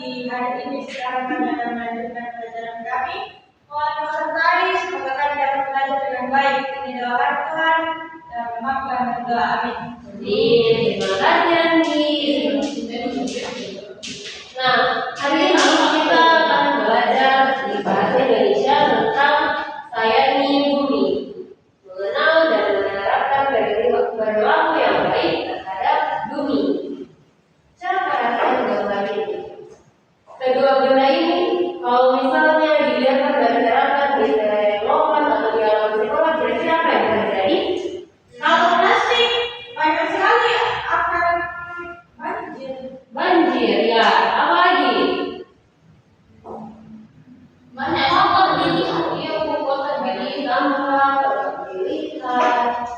di hari ini. Sekarang kami akan melanjutkan pelajaran kami. Mohon pesertai, semoga kami dapat belajar dengan baik. Ini doakan Tuhan dan mengampuni doa. Amin. Terima kasih Andi. Nah, hari ini kita akan belajar di bahasa Indonesia tentang sayangi bumi, mengenal dan menerapkan perilaku yang baik terhadap bumi. Cara gambar ini. Kedua benda ini, kalau misalnya dilihat berdasarkan di lokan atau di alam sekolah, kira-kira apa yang terjadi? Kalau plastik banyak sekali akan banjir. Banjir, ya. Apa lagi? Banyak sampah dilihat. Iya, kotor sampah, dilihat.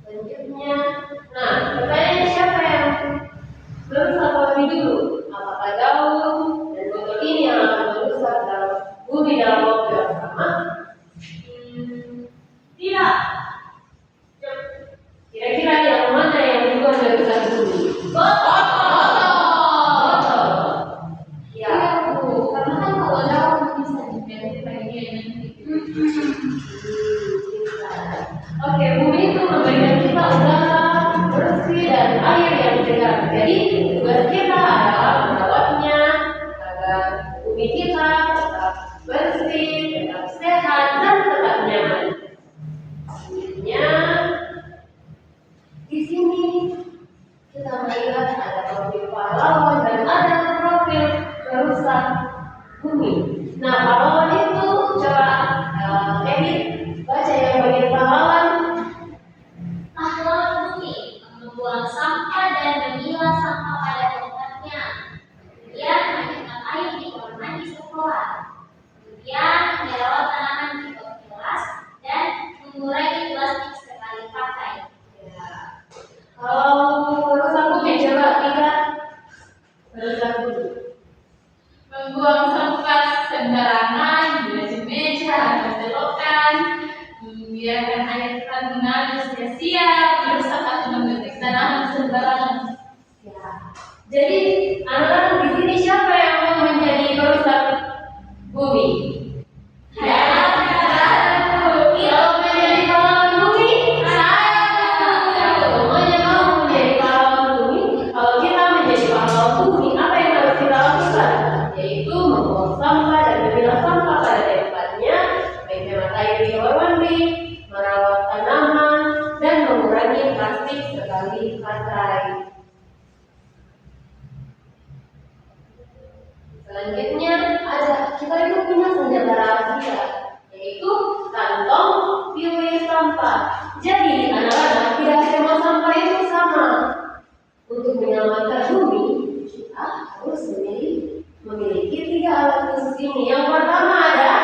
Selanjutnya, nah, pertanyaannya siapa yang merusak bumi dulu? Apakah daun dan botol ini yang akan merusak bumi dalam waktu yang sama? Tidak. Kira-kira yang mana yang duluan merusak bumi? Botol. Ya, Karena kan kalau daun bisa diganti bagian. Oke, bumi itu memberikan kita udara bersih dan air yang segar. Jadi tugas kita adalah merawatnya agar bumi kita tetap bersih, tetap sehat dan tetap nyaman. Selanjutnya, di sini kita melihat ada profil pahlawan dan ada profil perusak bumi. Nah, pahlawan itu coba edit baca yang bagian pahlawan. Pahlawan bumi membuang sampah dan memilah sampah pada tempatnya. Kemudian menyiapkan air di kamar mandi sekolah. Kemudian merawat tanaman di bawah kelas dan mengurangi plastik sekali pakai. Ya. Kalau perusak bumi coba tiga perusak bumi. Membuang sampah sembarangan, meja-meja, atau selokan, membiarkan air mengalir sia-sia, merusak atau memetik tanaman sembarangan. Ya. Jadi anak-anak di sini siapa yang mau menjadi perusak bumi? Ya. Kalau menjadi pahlawan bumi, semuanya mau menjadi pahlawan bumi. Kalau kita menjadi pahlawan bumi, apa yang harus kita lakukan? Yaitu membuang sampah dan memilah sampah pada tempatnya, menghemat air di kamar mandi, merawat tanaman, dan mengurangi plastik sekali pakai. Selanjutnya kita itu punya senjata rahasia, yaitu kantong pilih sampah. Jadi anak-anak, tidak semua sampah itu sama. Untuk menyelamatkan bumi, kita harus memiliki tiga alat khusus ini. Yang pertama ada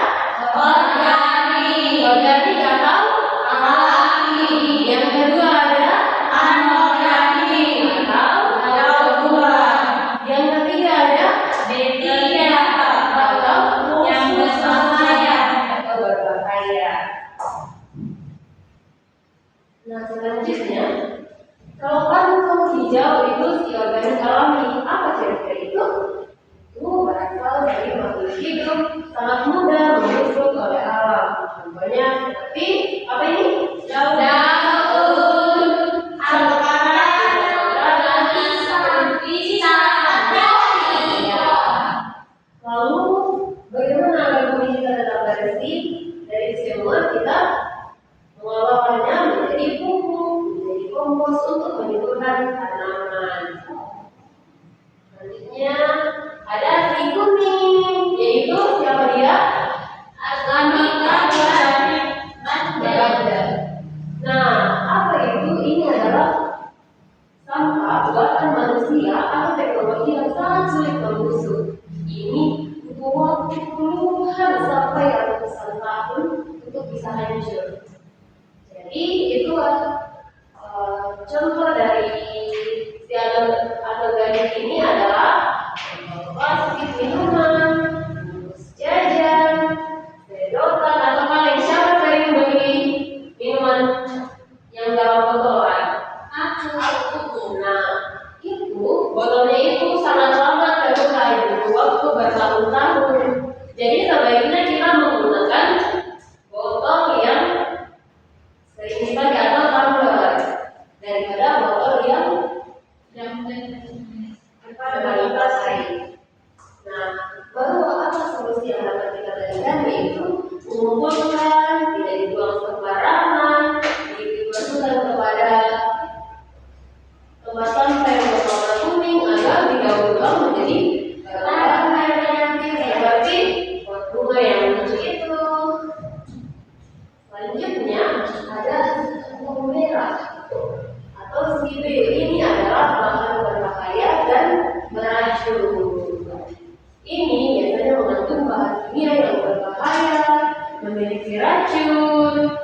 organik atau alami. Yang kedua ada anorganik atau daur ulang. Yang ketiga ada atau yang berbahaya atau berbahaya. Nah, selanjutnya, kalau kantong hijau itu si organik alami, apa kira-kira itu? Itu berasal dari makhluk hidup sangat mudah membusuk oleh alam. Contohnya seperti apa ini? Daun, lalu bagaimana agar bumi kita tetap bersih? Dari semua kita mengolahnya menjadi pupuk, menjadi kompos untuk menyuburkan tanaman. Selanjutnya ada si kuning, yaitu siapa dia? Nah, apa itu? Ini adalah sampah buatan manusia atau teknologi yang sangat sulit membusuk. Ini butuh waktu puluhan sampai ratusan tahun untuk bisa hancur. Jadi itu contoh dari si anorganik ini adalah plastik minuman, bungkus jajan, sedotan, atau paling siapa sering beli minuman yang dalam botolan? Aku. Nah, itu botolnya itu sangat lama bertahun-tahun. Jadi sebaiknya kita menggunakan botol yang sering dipakai atau tumbler daripada botol yang berkualitas air. Nah, baru apa solusi yang dapat kita berikan, yaitu mengumpulkan, tidak dibuang sembarangan, dimasukkan kepada tempat sampah yang berwarna kuning agar didaur-ulang menjadi bahan seperti pot bunga yang lucu itu. Selanjutnya ada bawang merah atau CB. Ini adalah bahan berbahaya dan beracun. Ini biasanya mengandung bahan kimia yang berbahaya, memiliki racun,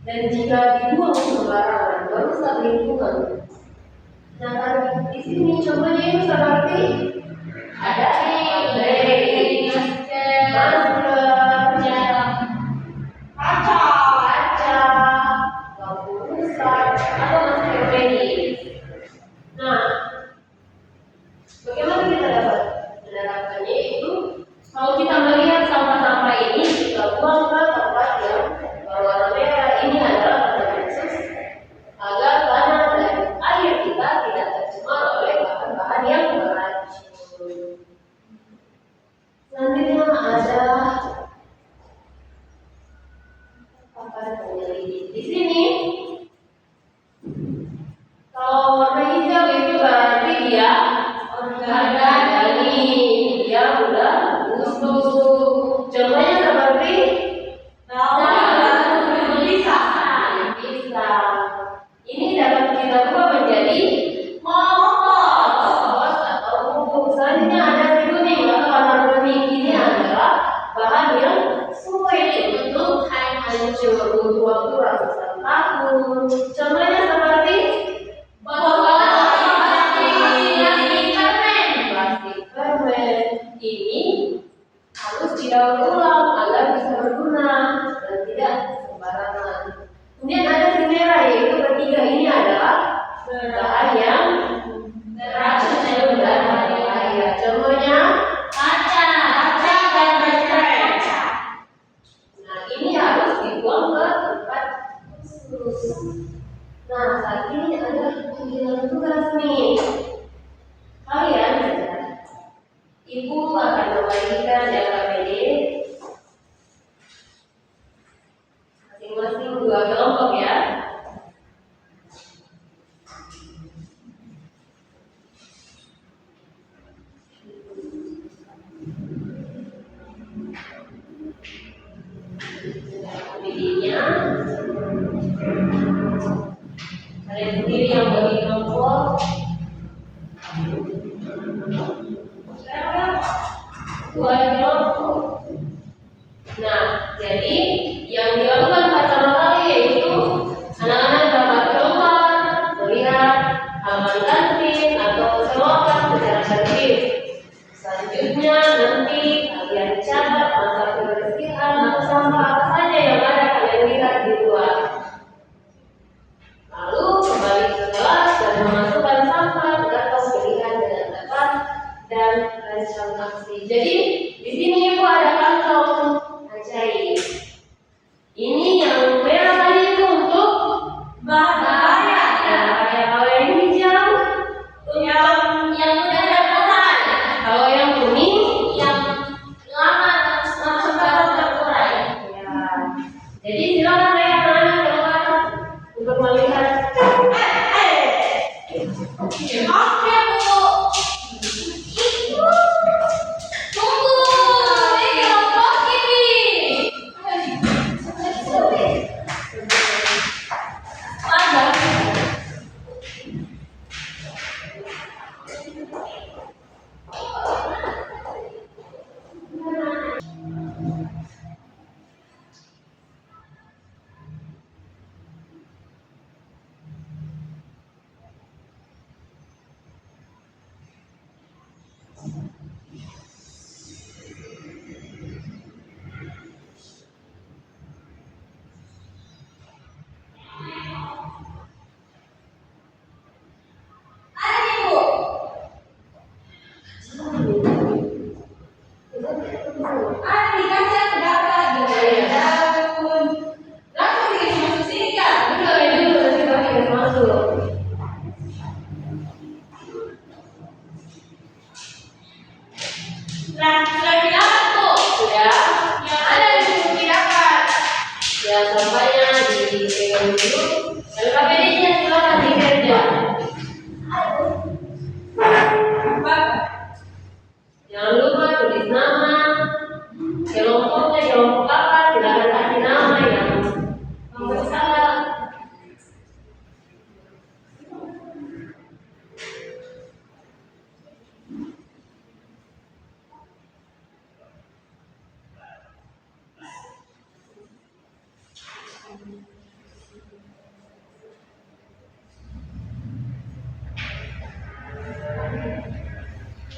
dan jika dibuang sembarangan merusak lingkungan. Nah, kalau di sini contohnya ini seperti ada kaca, lampu rusak, atau masker medis. Nah, bagaimana kita dapat menerapkannya itu? Kalau kita melihat sampah-sampah ini, kita buang ke tempat yang berwarna merah. Ini adalah tempat khusus agar tanah dan air kita tidak tercemar oleh bahan-bahan yang beracun. Selanjutnya ada papan penyelidik. Di sini, kalau warna hijau itu berarti dia organik, dia udah busuk. Contohnya seperti pisang. Ini dapat kita ubah menjadi kompos atau pupuk. Selanjutnya ada kuning atau warna kuning. Ini adalah bahan yang sulit untuk hancur, butuh waktu ratusan tahun. Contohnya seperti plastik permen. Ini harus didaur ulang agar bisa berguna dan tidak sembarangan. Kemudian ada si merah, yaitu ketiga. Ini adalah bahan yang beracun dan berbahaya. Contohnya kaca dan baterai. Nah, ini harus dibuang ke tempat khusus. Nah, saat ini ada panggilan tugas nih. Kalian, Ibu akan membagikan jangka pendek masing-masing 2 kelompok ya. Videonya kalian sendiri yang bagi kelompok. Dua kelompok. Nah, jadi yang dilakukan pertama kali yaitu anak-anak dapat keluar melihat halaman kantin atau selokan secara tertib. Selanjutnya nanti kalian catat masa kebersihan atau sampah apa saja yang ada kalian lihat di luar. Lalu kembali ke kelas dan memasukkan sampah ke kantong pilihan dengan tepat dan rancang aksi. Jadi di sini Ibu ada kantong ajaib. Ini yang merah tadi itu untuk bahaya. Kalau yang hijau yang udah terurai. Kalau yang kuning yang lama terurai. Ya. Jadi silakan anak-anak keluar untuk melihat. Oke, Bu. Ibu. Tunggu. yang dulu. LKPD-nya silakan dikerja. Jangan lupa tulis nama, kelompoknya kelompok apa, silakan kasih nama yang bersalah.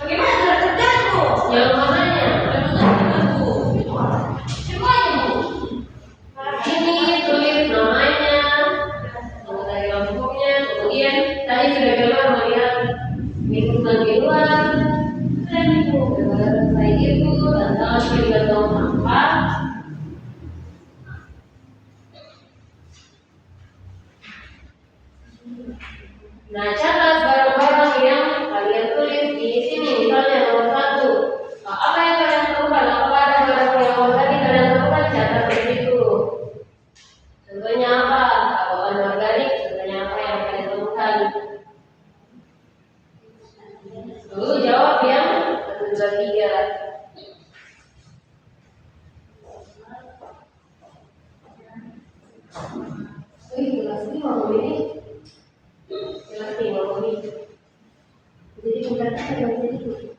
Bagaimana cara kerjamu? Yang mananya? Semuanya, Bu. Ini tulis namanya, anggota kelompoknya, kemudian tadi sudah keluar melihat lingkungan di luar, dan selesai itu tentang pilihan sampah. Nah, catat barang-barang yang kalian tulis di sini, misalnya nomor 1. Apa yang kalian temukan? Apa ada barang yang tadi kalian temukan? Catat di situ. Contohnya apa? Bahan organik. Contohnya apa yang kalian temukan? Dulu jawab yang 1, 2, 3. Kelas 5 ini. Kelas 5 ini. Jadi bukan apa yang jadi.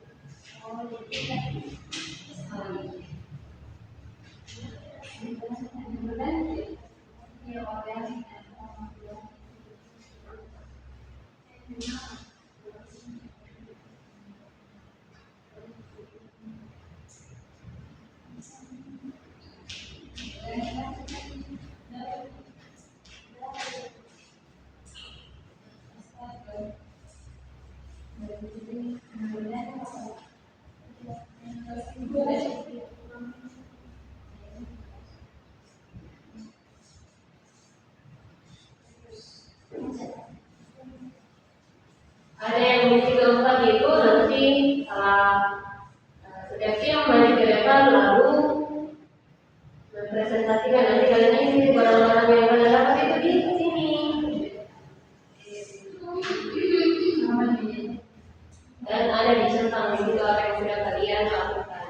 Ada yang misi keempat itu nanti setiap tim maju ke depan lalu mempresentasikan, nanti kalian isi barang-barang yang kalian dapat itu di sini. Dan ada dicentang di situ apa yang sudah kalian lakukan.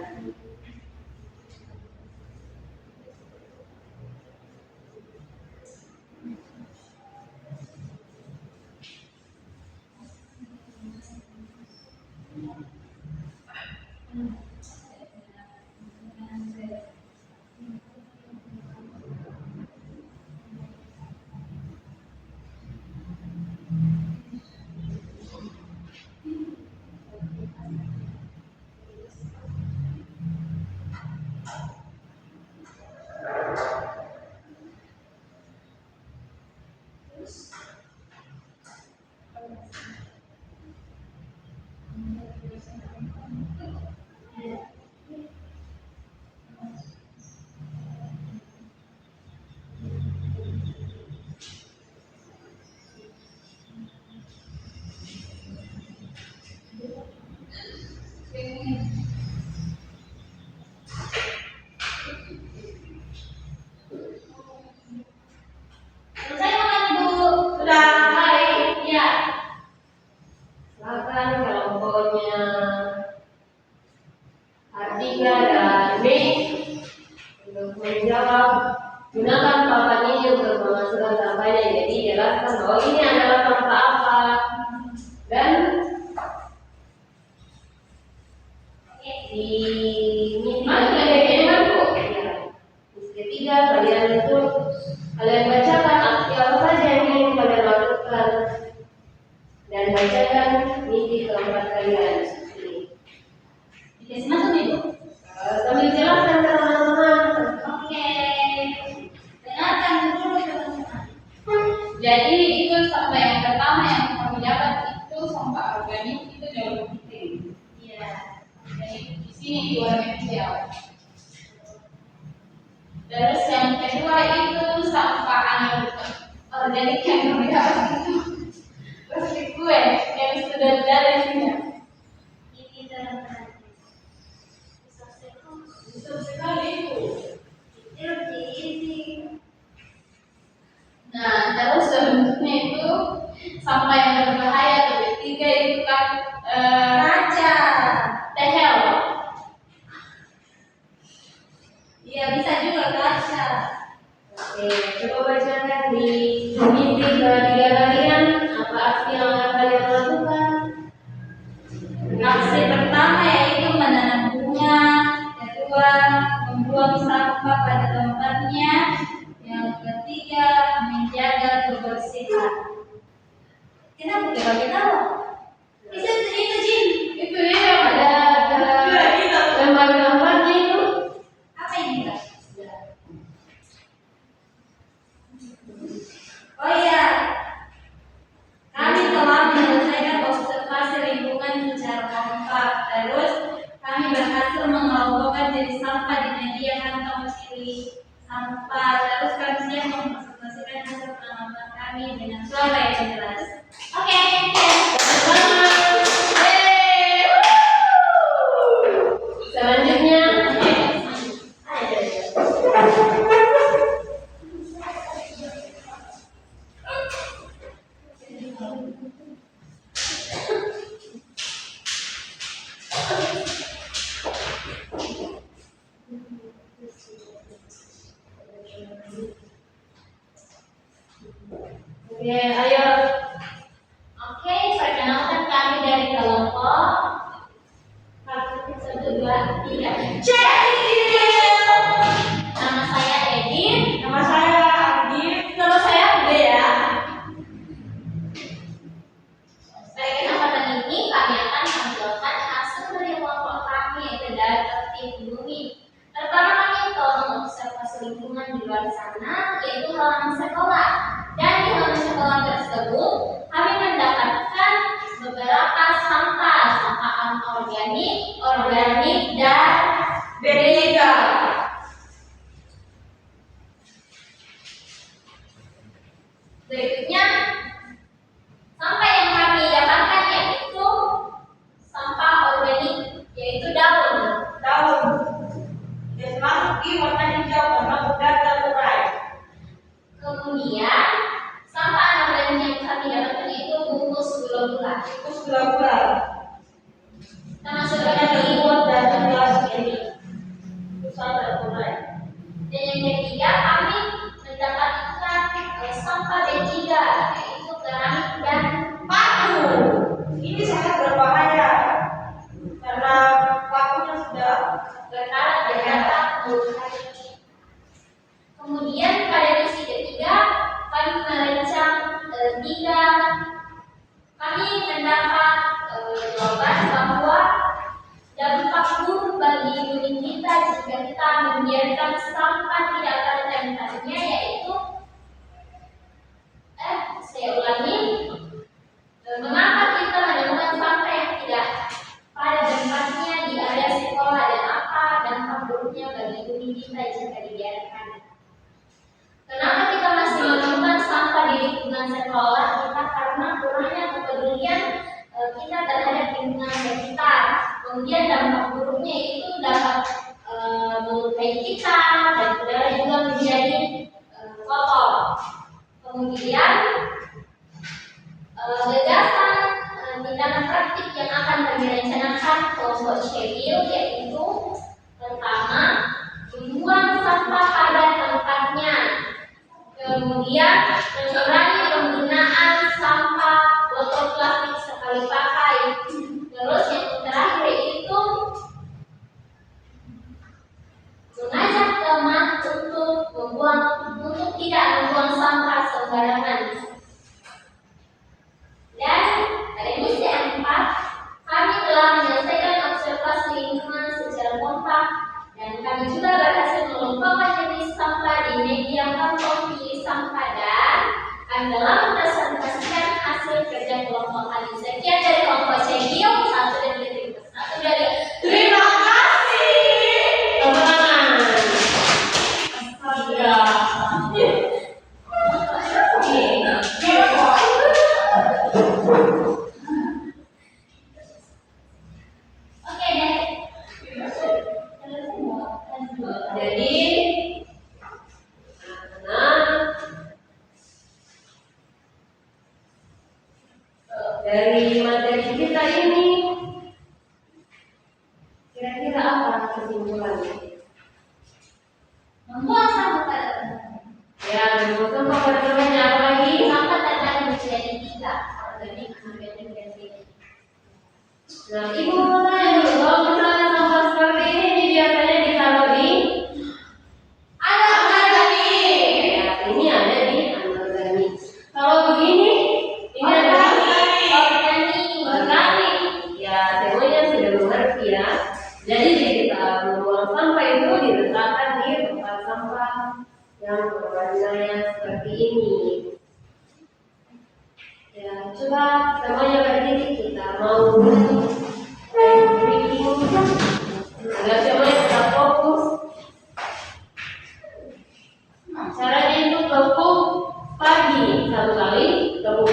Selesai makan, Bu? Sudah. Selesai? Ya. Silakan kelompoknya Artika dan Mei untuk menjawab. Gunakan papan ini untuk memasukkan sampahnya. Jadi jelaskan bahwa ini adalah sampah apa dan di misi ketiga, misi ketiga kalian bacakan aksi apa saja yang ingin kalian lakukan dan bacakan misi keempat kalian. Dikasih masuk nih, Bu? Sambil jelaskan ke teman-teman. Oke. Dengarkan dulu, teman-teman. Jadi itu sampah yang pertama yang kamu dapat itu sampah organik itu jauh lebih penting. Iya. Jadi di sini di warna hijau. Terus yang kedua itu sampah anorganik yang kamu dapat itu plastik kue yang sudah ada di sini. Ini teman-teman. Besar sekali itu. Ini. Nah, sampah yang berbahaya. Ketiga itu kan Kaca. tehel. Iya, bisa juga kaca. Oke, coba bacakan di mimpi ketiga kalian apa aksi yang akan kalian lakukan? Aksi pertama yaitu menanam bunga, kedua membuang sampah pada tempatnya, yang ketiga menjaga kebersihan. Kenapa kita bagi tahu? Itu Jin. Itu dia Ada gambar-gambarnya itu. Apa ini Kak? Oh iya, kami telah menyelesaikan observasi lingkungan secara kompak. Terus kami berhasil mengelompokkan jenis sampah di media kantong cili sampah. Terus kami siap mempresentasikan hasil pengamatan kami dengan suara yang jelas. Oke, Selanjutnya, oke, ayo. Oke, perkenalkan kami dari kelompok 1, 2, 3. Nama saya Edin. nama saya Adi. nama saya Bea. Pada kesempatan ini kami akan menampilkan hasil dari kelompok kami yaitu dari tertib bumi. Pertama kami telah mengobservasi lingkungan di luar sana yaitu halaman sekolah. Dan di halaman sekolah tersebut kami mendapatkan beberapa sampah organik dan Bertiga. berikutnya sampah yang kami dapatkan yaitu sampah organik yaitu daun. Daun. Dan masuk di warna hijau karena mudah terurai. Kemudian sampah anorganik yang kami dapatkan itu bungkus gula-gula. Terus gula-gula. Termasuk Sebenarnya lagi terbuat dari gelas ini. Susah terurai. dan yang ketiga kami mendapatkan sampah B3 yaitu keramik dan Paku. Ini sangat berbahaya karena pakunya sudah berkarat dan dapat melukai. Kemudian pada misi ketiga kami merancang kami mendapat jawaban bahwa dampak buruk bagi bumi kita jika kita membiarkan sampah tidak pada tempatnya yaitu saya ulangi mengapa kita menemukan sampah yang tidak pada tempatnya di area sekolah dan apa dampak buruknya bagi bumi kita jika dibiarkan. Kenapa kita masih menemukan sampah di lingkungan sekolah kita? Karena kurangnya kepedulian kita terhadap lingkungan sekitar. Kemudian dampak buruknya itu dapat melukai kita dan udara juga menjadi kotor. Kemudian gagasan tindakan praktik yang akan kami rencanakan kelompok Sheffield yaitu pertama membuang sampah pada tempatnya. Kemudian mengurangi penggunaan sampah botol plastik sekali pakai. Terus yang terakhir itu mengajak teman untuk tidak membuang sampah sembarangan. Dan pada misi 4 kami telah menyelesaikan observasi lingkungan secara kompak dan kami juga berhasil mengelompokkan jenis sampah di media kantong pilih sampah dan kami telah mempresentasikan hasil kerja kelompok kami. Sekian dari kelompok Cegio, satu dari terima kasih. Tepuk tangan. Oke deh. Jadi, anak dari materi kita ini kira-kira apa kesimpulannya? Membuang sampah pada tempatnya. Ya, membuang sampah pada tempatnya. Apa lagi? Sampah terbagi menjadi 3, organik, anorganik, dan biologis. Nah, ibu mau tanya dulu, kalau misalnya sampah seperti ini biasanya ditaruh di Anorganik. ya, ini ada di anorganik. Kalau begini, ini ada di organik. Ya, semuanya sudah mengerti ya. Jadi kita membuang sampah itu diletakkan di tempat sampah yang berwarnanya seperti ini. Ya, coba semuanya berdiri, kita mau briefing agar semuanya tetap fokus. Caranya itu tepuk pagi 1 kali, tepuk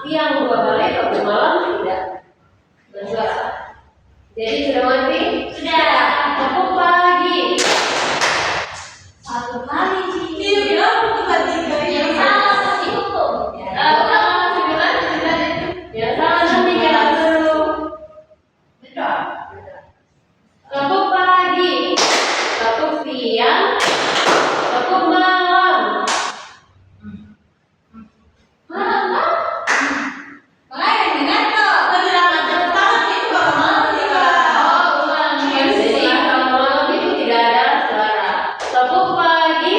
siang 2 kali, tepuk malam tidak bersuara. Jadi sudah mati? Sudah. Tepuk pagi. 1 kali. Iya, bukan 3 ya. Yang salah pasti hukum. Ya salah nanti jalan dulu. Betul. Tepuk pagi, tepuk siang, tepuk malam. Makanya dengan tuh penjelasan tentang itu kalau mau juga. Jadi kalau malam itu tidak ada suara. Tepuk pagi,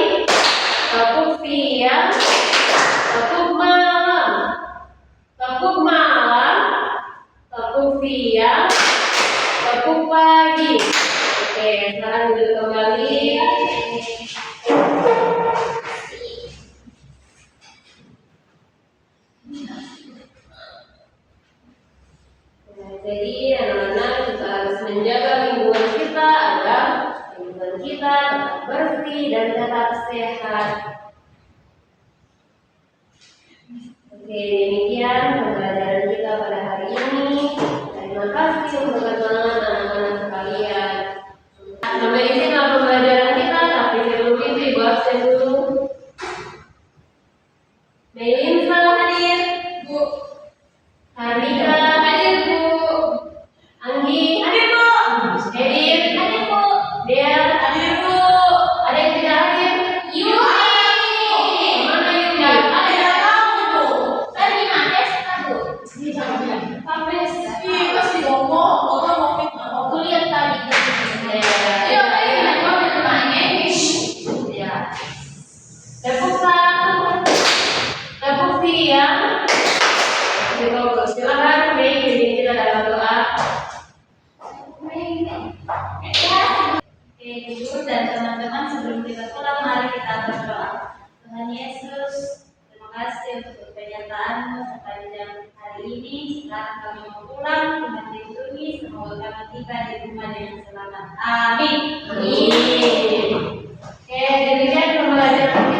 tepuk siang, tepuk malam, tepuk malam, tepuk siang, tepuk pagi. Oke, sekarang duduk kembali. Nah, jadi anak-anak kita harus menjaga lingkungan kita agar lingkungan kita tetap bersih dan tetap sehat. Oke, demikian pembelajaran kita pada hari ini. Terima kasih untuk keterangan anak-anak sekalian. Sampai di sini pembelajaran kita, tapi sebelum itu ibu absen dulu. Melinsa hadir, Bu, Harika hadir Bu, Anggi hadir Bu. Edith hadir Bu, Dea Hadir Bu. ada yang tidak hadir? Mana Yuni? Hadir kamu Bu. Tadi mana Bu? Ih, pasti ngomong minta Aku lihat tadi. Iya, ini mau ditanya. Ya. Tepuk satu, tepuk siang. Silakan pimpin kita dalam doa. Oke, Ibu dan teman-teman, sebelum kita pulang, mari kita berdoa. Tuhan Yesus, terima kasih untuk penyertaan-Mu sepanjang hari ini. Setelah kami mau pulang, Tuhan lindungi, semoga kami tiba di rumah dengan selamat. Amin. Oke, demikian pembelajaran